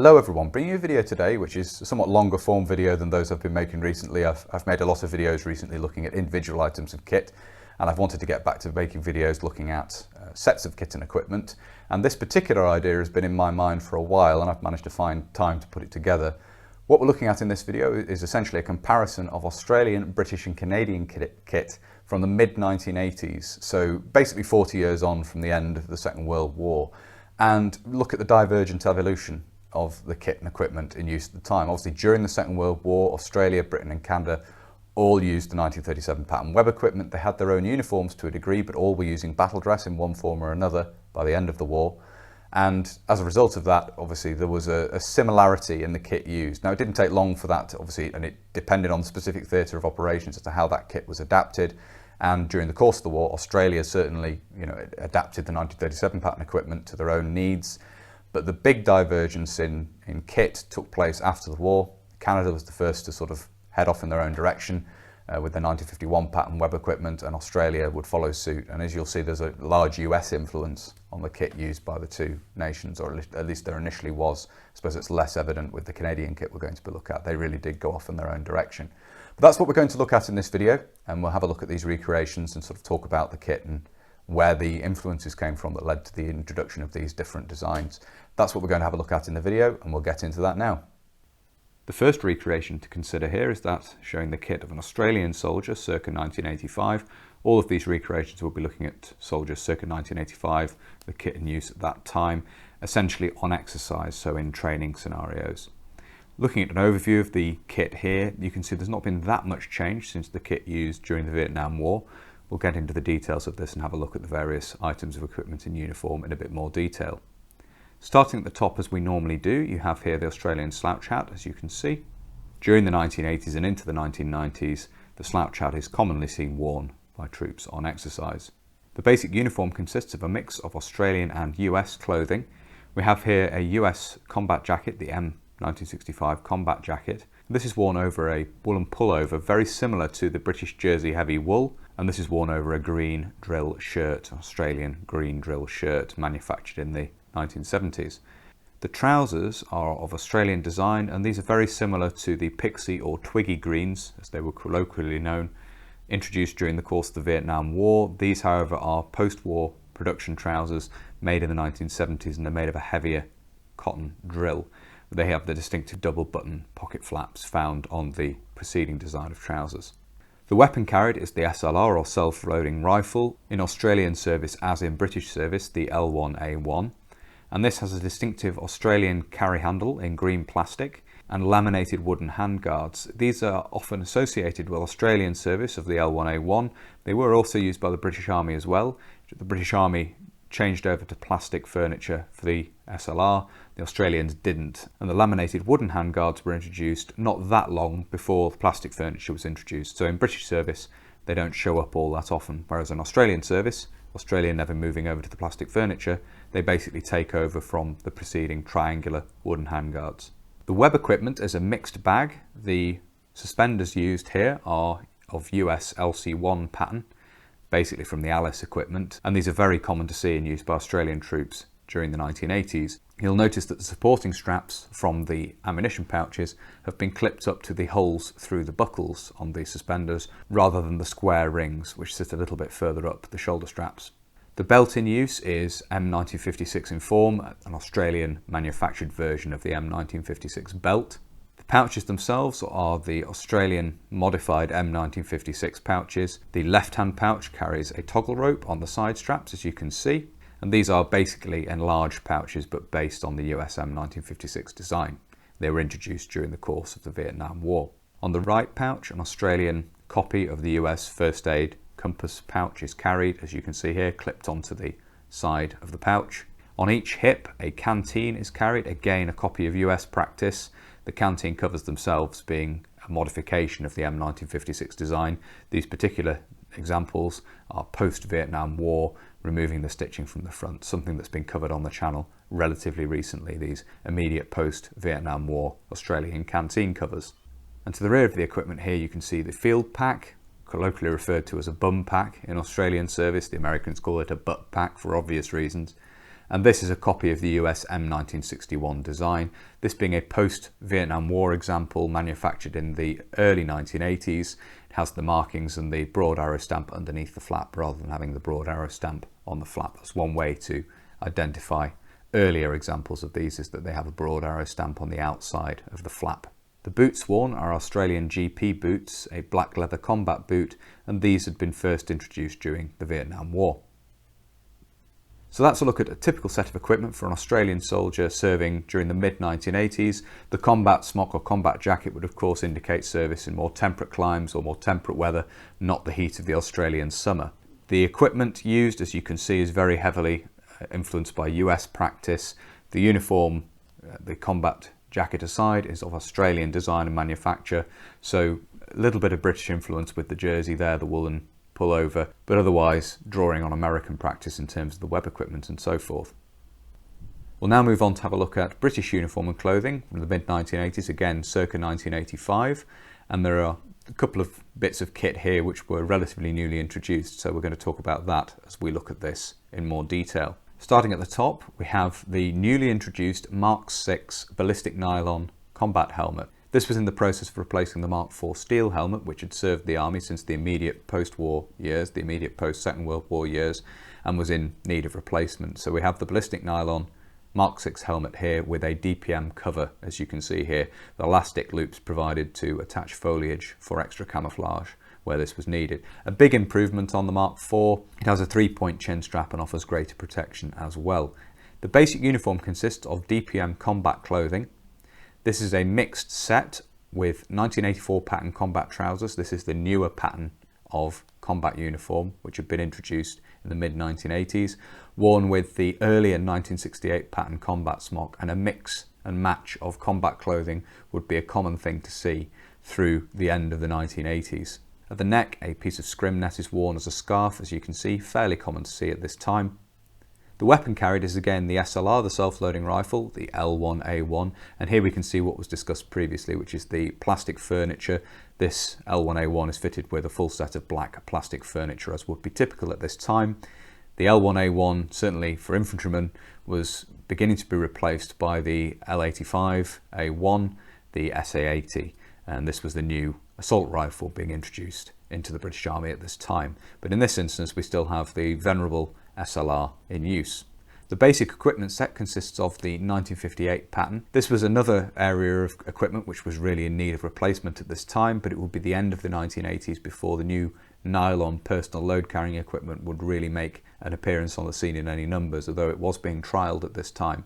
Hello everyone, bringing you a video today which is a somewhat longer form video than those I've been making recently. I've made a lot of videos recently looking at individual items of kit, and I've wanted to get back to making videos looking at sets of kit and equipment. And this particular idea has been in my mind for a while, and I've managed to find time to put it together. What we're looking at in this video is essentially a comparison of Australian, British and Canadian kit from the mid-1980s, so basically 40 years on from the end of the Second World War, and look at the divergent evolution of the kit and equipment in use at the time. Obviously during the Second World War, Australia, Britain and Canada all used the 1937 pattern web equipment. They had their own uniforms to a degree, but all were using battle dress in one form or another by the end of the war. And as a result of that, obviously there was a similarity in the kit used. Now it didn't take long for that, obviously, and it depended on the specific theatre of operations as to how that kit was adapted. And during the course of the war, Australia certainly, adapted the 1937 pattern equipment to their own needs. But the big divergence in kit took place after the war. Canada was the first to sort of head off in their own direction with the 1951 pattern web equipment, and Australia would follow suit. And as you'll see, there's a large US influence on the kit used by the two nations, or at least there initially was. I suppose it's less evident with the Canadian kit we're going to look at. They really did go off in their own direction. But that's what we're going to look at in this video, and we'll have a look at these recreations and sort of talk about the kit and where the influences came from that led to the introduction of these different designs. That's what we're going to have a look at in the video, and we'll get into that now. The first recreation to consider here is that showing the kit of an Australian soldier circa 1985. All of these recreations will be looking at soldiers circa 1985, the kit in use at that time, essentially on exercise, so in training scenarios. Looking at an overview of the kit here, you can see there's not been that much change since the kit used during the Vietnam War. We'll get into the details of this and have a look at the various items of equipment in uniform in a bit more detail. Starting at the top as we normally do, you have here the Australian slouch hat, as you can see. During the 1980s and into the 1990s, the slouch hat is commonly seen worn by troops on exercise. The basic uniform consists of a mix of Australian and US clothing. We have here a US combat jacket, the M1965 combat jacket. This is worn over a woolen pullover, very similar to the British jersey heavy wool, and this is worn over a green drill shirt, Australian green drill shirt, manufactured in the 1970s. The trousers are of Australian design, and these are very similar to the pixie or twiggy greens, as they were colloquially known, introduced during the course of the Vietnam War. These, however, are post-war production trousers made in the 1970s, and they're made of a heavier cotton drill. They have the distinctive double button pocket flaps found on the preceding design of trousers. The weapon carried is the SLR, or self-loading rifle, in Australian service as in British service, the L1A1. And this has a distinctive Australian carry handle in green plastic and laminated wooden handguards. These are often associated with Australian service of the L1A1. They were also used by the British Army as well. The British Army changed over to plastic furniture for the SLR. The Australians didn't, and the laminated wooden handguards were introduced not that long before the plastic furniture was introduced. So in British service, they don't show up all that often, whereas in Australian service, Australia never moving over to the plastic furniture, they basically take over from the preceding triangular wooden handguards. The web equipment is a mixed bag. The suspenders used here are of US LC1 pattern, basically from the Alice equipment, and these are very common to see in use by Australian troops during the 1980s. You'll notice that the supporting straps from the ammunition pouches have been clipped up to the holes through the buckles on the suspenders rather than the square rings which sit a little bit further up the shoulder straps. The belt in use is M1956 in form, an Australian manufactured version of the M1956 belt. The pouches themselves are the Australian modified M1956 pouches. The left-hand pouch carries a toggle rope on the side straps, as you can see, and these are basically enlarged pouches but based on the US M1956 design. They were introduced during the course of the Vietnam War. On the right pouch, an Australian copy of the US first aid compass pouch is carried, as you can see here, clipped onto the side of the pouch. On each hip, a canteen is carried, again a copy of US practice. The canteen covers themselves being a modification of the M1956 design. These particular examples are post-Vietnam War, removing the stitching from the front, something that's been covered on the channel relatively recently, these immediate post-Vietnam War Australian canteen covers. And to the rear of the equipment here you can see the field pack, colloquially referred to as a bum pack in Australian service. The Americans call it a butt pack for obvious reasons. And this is a copy of the US M1961 design, this being a post-Vietnam War example manufactured in the early 1980s. It has the markings and the broad arrow stamp underneath the flap rather than having the broad arrow stamp on the flap. That's one way to identify earlier examples of these, is that they have a broad arrow stamp on the outside of the flap. The boots worn are Australian GP boots, a black leather combat boot, and these had been first introduced during the Vietnam War. So that's a look at a typical set of equipment for an Australian soldier serving during the mid-1980s. The combat smock or combat jacket would of course indicate service in more temperate climes or more temperate weather, not the heat of the Australian summer. The equipment used, as you can see, is very heavily influenced by US practice. The uniform, the combat jacket aside, is of Australian design and manufacture, so a little bit of British influence with the jersey there, the woolen pullover, but otherwise drawing on American practice in terms of the web equipment and so forth. We'll now move on to have a look at British uniform and clothing from the mid-1980s, again circa 1985, and there are a couple of bits of kit here which were relatively newly introduced, so we're going to talk about that as we look at this in more detail. Starting at the top, we have the newly introduced Mark VI ballistic nylon combat helmet. This was in the process of replacing the Mark IV steel helmet, which had served the army since the immediate post-war years, the immediate post-Second World War years, and was in need of replacement. So we have the ballistic nylon Mark VI helmet here with a DPM cover, as you can see here. The elastic loops provided to attach foliage for extra camouflage where this was needed. A big improvement on the Mark IV. It has a 3-point chin strap and offers greater protection as well. The basic uniform consists of DPM combat clothing. This is a mixed set with 1984 pattern combat trousers. This is the newer pattern of combat uniform which had been introduced in the mid-1980s, worn with the earlier 1968 pattern combat smock, and a mix and match of combat clothing would be a common thing to see through the end of the 1980s. At the neck, a piece of scrim net is worn as a scarf, as you can see, fairly common to see at this time. The weapon carried is again the SLR, the self-loading rifle, the L1A1, and here we can see what was discussed previously, which is the plastic furniture. This L1A1 is fitted with a full set of black plastic furniture, as would be typical at this time. The L1A1, certainly for infantrymen, was beginning to be replaced by the L85A1, the SA80, and this was the new assault rifle being introduced into the British Army at this time. But in this instance, we still have the venerable SLR in use. The basic equipment set consists of the 1958 pattern. This was another area of equipment which was really in need of replacement at this time, but it would be the end of the 1980s before the new nylon personal load carrying equipment would really make an appearance on the scene in any numbers, although it was being trialled at this time.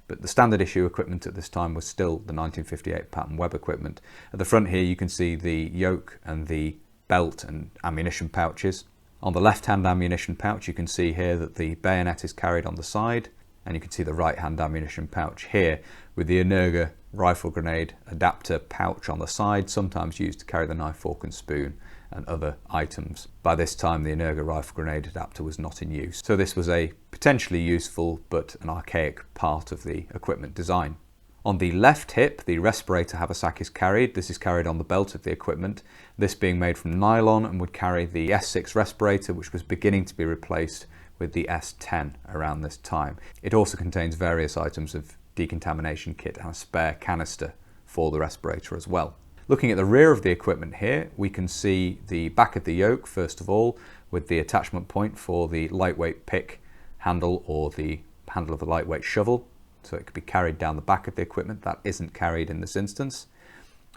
But the standard issue equipment at this time was still the 1958 pattern web equipment. At the front here you can see the yoke and the belt and ammunition pouches. On the left-hand ammunition pouch you can see here that the bayonet is carried on the side, and you can see the right-hand ammunition pouch here with the Energa rifle grenade adapter pouch on the side, sometimes used to carry the knife, fork and spoon and other items. By this time the Energa rifle grenade adapter was not in use, so this was a potentially useful but an archaic part of the equipment design. On the left hip, the respirator haversack is carried. This is carried on the belt of the equipment, this being made from nylon and would carry the S6 respirator, which was beginning to be replaced with the S10 around this time. It also contains various items of decontamination kit and a spare canister for the respirator as well. Looking at the rear of the equipment here, we can see the back of the yoke first of all, with the attachment point for the lightweight pick handle or the handle of the lightweight shovel, so it could be carried down the back of the equipment. That isn't carried in this instance.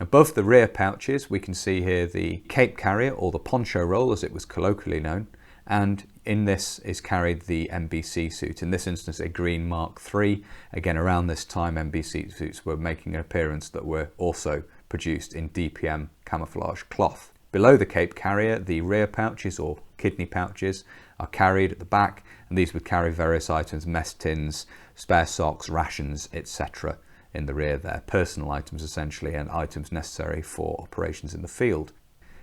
Above the rear pouches we can see here the cape carrier, or the poncho roll as it was colloquially known, and in this is carried the MBC suit, in this instance a green Mark III. Again, around this time MBC suits were making an appearance that were also produced in DPM camouflage cloth. Below the cape carrier, the rear pouches or kidney pouches are carried at the back, and these would carry various items, mess tins, spare socks, rations, etc. in the rear there, personal items essentially, and items necessary for operations in the field.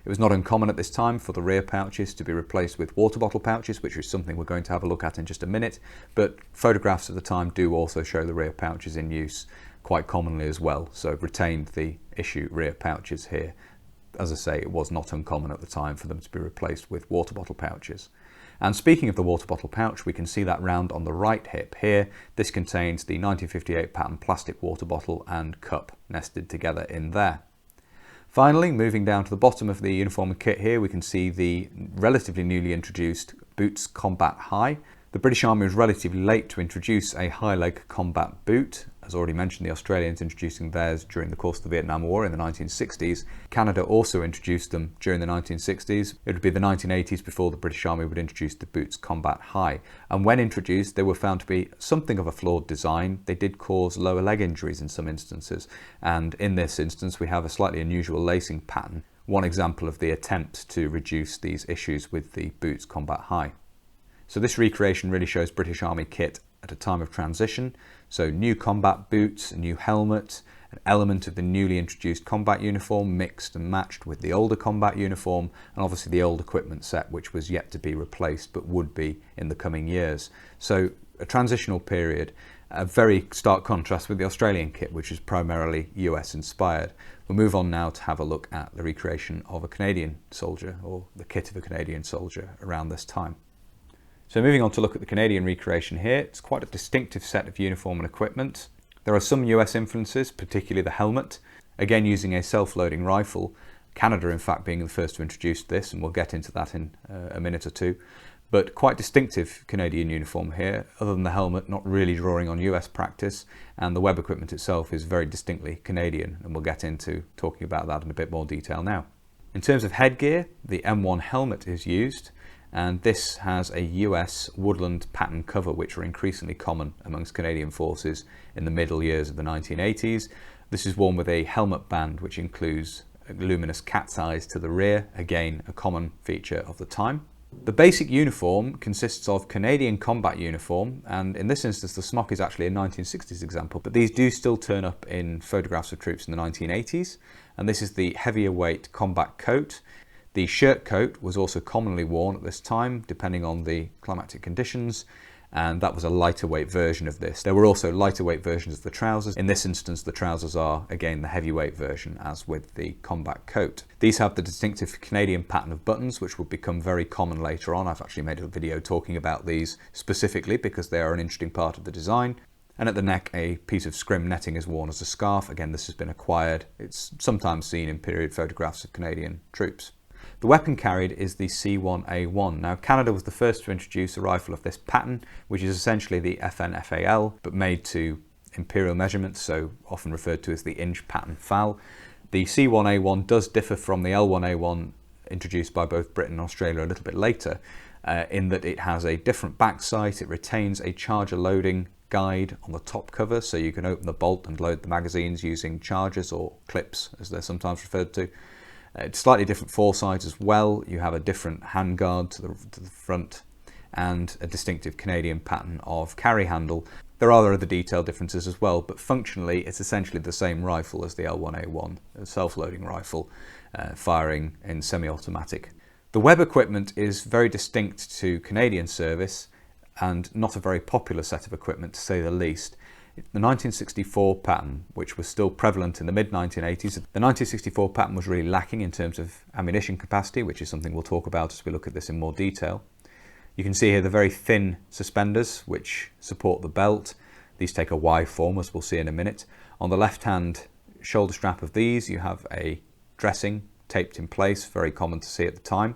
It was not uncommon at this time for the rear pouches to be replaced with water bottle pouches, which is something we're going to have a look at in just a minute, but photographs of the time do also show the rear pouches in use quite commonly as well, so retained the issue rear pouches here. As I say, it was not uncommon at the time for them to be replaced with water bottle pouches. And speaking of the water bottle pouch, we can see that round on the right hip here. This contains the 1958 pattern plastic water bottle and cup nested together in there. Finally, moving down to the bottom of the uniform and kit here, we can see the relatively newly introduced Boots Combat High. The British Army was relatively late to introduce a high leg combat boot. As already mentioned, the Australians introducing theirs during the course of the Vietnam War in the 1960s. Canada also introduced them during the 1960s. It would be the 1980s before the British Army would introduce the Boots Combat High. And when introduced, they were found to be something of a flawed design. They did cause lower leg injuries in some instances. And in this instance, we have a slightly unusual lacing pattern. One example of the attempt to reduce these issues with the Boots Combat High. So this recreation really shows British Army kit at a time of transition. So new combat boots, a new helmet, an element of the newly introduced combat uniform mixed and matched with the older combat uniform, and obviously the old equipment set which was yet to be replaced but would be in the coming years. So a transitional period, a very stark contrast with the Australian kit, which is primarily US inspired. We'll move on now to have a look at the recreation of a Canadian soldier, or the kit of a Canadian soldier around this time. So moving on to look at the Canadian recreation here, it's quite a distinctive set of uniform and equipment. There are some US influences, particularly the helmet, again using a self-loading rifle. Canada in fact being the first to introduce this, and we'll get into that in a minute or two. But quite distinctive Canadian uniform here, other than the helmet not really drawing on US practice, and the web equipment itself is very distinctly Canadian, and we'll get into talking about that in a bit more detail now. In terms of headgear, the M1 helmet is used, and this has a US woodland pattern cover which are increasingly common amongst Canadian forces in the middle years of the 1980s. This is worn with a helmet band which includes a luminous cat's eyes to the rear, again a common feature of the time. The basic uniform consists of Canadian combat uniform, and in this instance the smock is actually a 1960s example, but these do still turn up in photographs of troops in the 1980s, and this is the heavier weight combat coat. The shirt coat was also commonly worn at this time, depending on the climatic conditions, and that was a lighter weight version of this. There were also lighter weight versions of the trousers. In this instance, the trousers are, again, the heavyweight version, as with the combat coat. These have the distinctive Canadian pattern of buttons, which would become very common later on. I've actually made a video talking about these specifically because they are an interesting part of the design. And at the neck, a piece of scrim netting is worn as a scarf. Again, this has been acquired. It's sometimes seen in period photographs of Canadian troops. The weapon carried is the C1A1. Now, Canada was the first to introduce a rifle of this pattern, which is essentially the FN-FAL, but made to imperial measurements, so often referred to as the inch pattern FAL. The C1A1 does differ from the L1A1 introduced by both Britain and Australia a little bit later, in that it has a different back sight. It retains a charger loading guide on the top cover, so you can open the bolt and load the magazines using chargers, or clips as they're sometimes referred to. It's slightly different fore sides as well. You have a different handguard to the front and a distinctive Canadian pattern of carry handle. There are other detailed differences as well, but functionally it's essentially the same rifle as the L1A1, a self-loading rifle firing in semi-automatic. The web equipment is very distinct to Canadian service and not a very popular set of equipment, to say the least. The 1964 pattern, which was still prevalent in the mid-1980s, the 1964 pattern was really lacking in terms of ammunition capacity, which is something we'll talk about as we look at this in more detail. You can see here the very thin suspenders which support the belt. These take a Y form, as we'll see in a minute. On the left-hand shoulder strap of these, you have a dressing taped in place, very common to see at the time.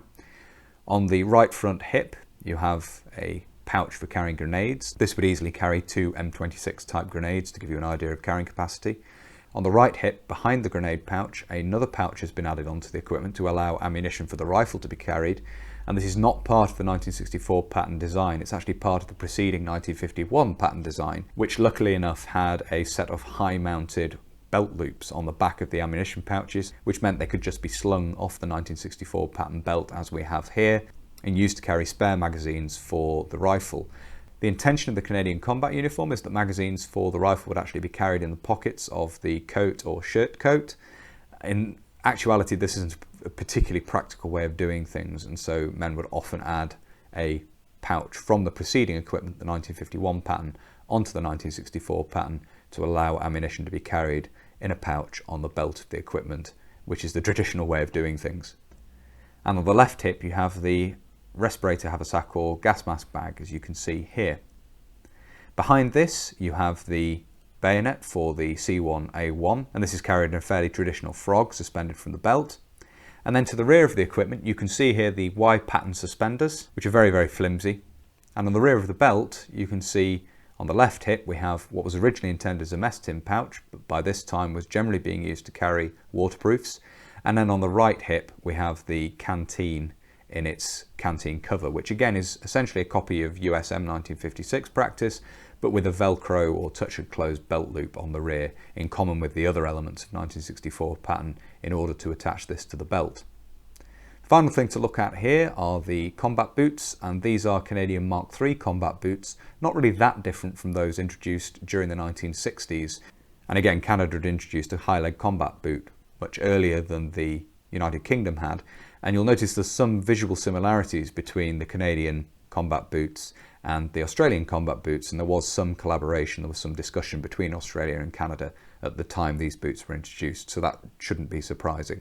On the right front hip, you have a pouch for carrying grenades. This would easily carry 2 M26 type grenades, to give you an idea of carrying capacity. On the right hip, behind the grenade pouch, another pouch has been added onto the equipment to allow ammunition for the rifle to be carried, and this is not part of the 1964 pattern design. It's actually part of the preceding 1951 pattern design, which luckily enough had a set of high mounted belt loops on the back of the ammunition pouches, which meant they could just be slung off the 1964 pattern belt, as we have here, and used to carry spare magazines for the rifle. The intention of the Canadian combat uniform is that magazines for the rifle would actually be carried in the pockets of the coat or shirt coat. In actuality, this isn't a particularly practical way of doing things, and so men would often add a pouch from the preceding equipment, the 1951 pattern, onto the 1964 pattern to allow ammunition to be carried in a pouch on the belt of the equipment, which is the traditional way of doing things. And on the left hip, you have the respirator haversack or gas mask bag, as you can see here. Behind this you have the bayonet for the C1A1, and this is carried in a fairly traditional frog suspended from the belt. And then to the rear of the equipment you can see here the Y pattern suspenders, which are very, very flimsy. And on the rear of the belt you can see on the left hip we have what was originally intended as a mess tin pouch, but by this time was generally being used to carry waterproofs. And then on the right hip we have the canteen in its canteen cover, which again is essentially a copy of US M1956 practice, but with a Velcro or touch and close belt loop on the rear, in common with the other elements of 1964 pattern, in order to attach this to the belt. The final thing to look at here are the combat boots, and these are Canadian Mark III combat boots, not really that different from those introduced during the 1960s. And again, Canada had introduced a high leg combat boot much earlier than the United Kingdom had, and you'll notice there's some visual similarities between the Canadian combat boots and the Australian combat boots, and there was some collaboration, there was some discussion between Australia and Canada at the time these boots were introduced, so that shouldn't be surprising.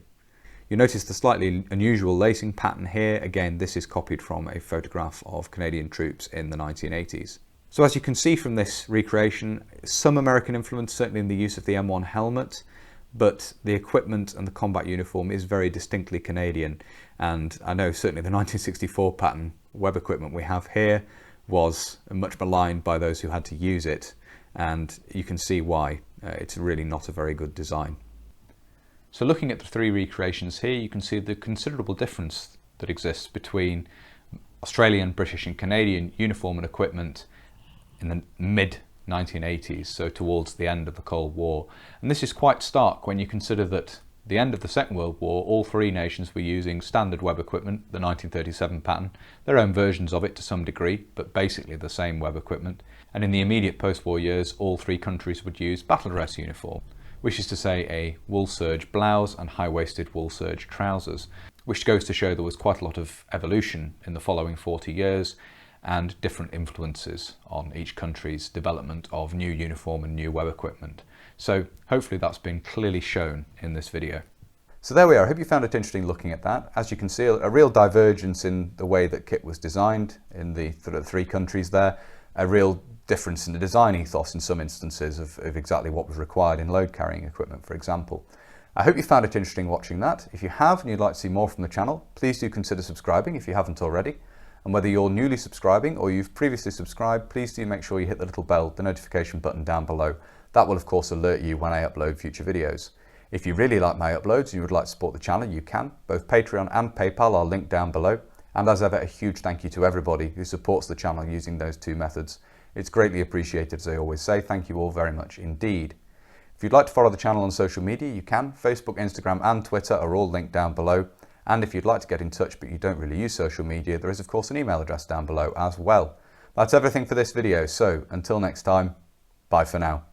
You notice the slightly unusual lacing pattern here. Again, this is copied from a photograph of Canadian troops in the 1980s. So as you can see from this recreation, some American influence certainly in the use of the M1 helmet, but the equipment and the combat uniform is very distinctly Canadian. And I know certainly the 1964 pattern web equipment we have here was much maligned by those who had to use it, and you can see why. It's really not a very good design. So looking at the three recreations here, you can see the considerable difference that exists between Australian, British and Canadian uniform and equipment in the mid-1980s, so towards the end of the Cold War. And this is quite stark when you consider that the end of the Second World War, all three nations were using standard web equipment, the 1937 pattern, their own versions of it to some degree, but basically the same web equipment. And in the immediate post-war years, all three countries would use battle dress uniform, which is to say a wool serge blouse and high-waisted wool serge trousers, which goes to show there was quite a lot of evolution in the following 40 years and different influences on each country's development of new uniform and new web equipment. So hopefully that's been clearly shown in this video. So there we are. I hope you found it interesting looking at that. As you can see, a real divergence in the way that kit was designed in the three countries there, a real difference in the design ethos in some instances of exactly what was required in load carrying equipment, for example. I hope you found it interesting watching that. If you have and you'd like to see more from the channel, please do consider subscribing if you haven't already. And whether you're newly subscribing or you've previously subscribed, please do make sure you hit the little bell, the notification button down below. That will of course alert you when I upload future videos. If you really like my uploads and you would like to support the channel, you can. Both Patreon and PayPal are linked down below. And as ever, a huge thank you to everybody who supports the channel using those two methods. It's greatly appreciated, as I always say. Thank you all very much indeed. If you'd like to follow the channel on social media, you can. Facebook, Instagram and Twitter are all linked down below. And if you'd like to get in touch but you don't really use social media, there is of course an email address down below as well. That's everything for this video, so until next time, bye for now.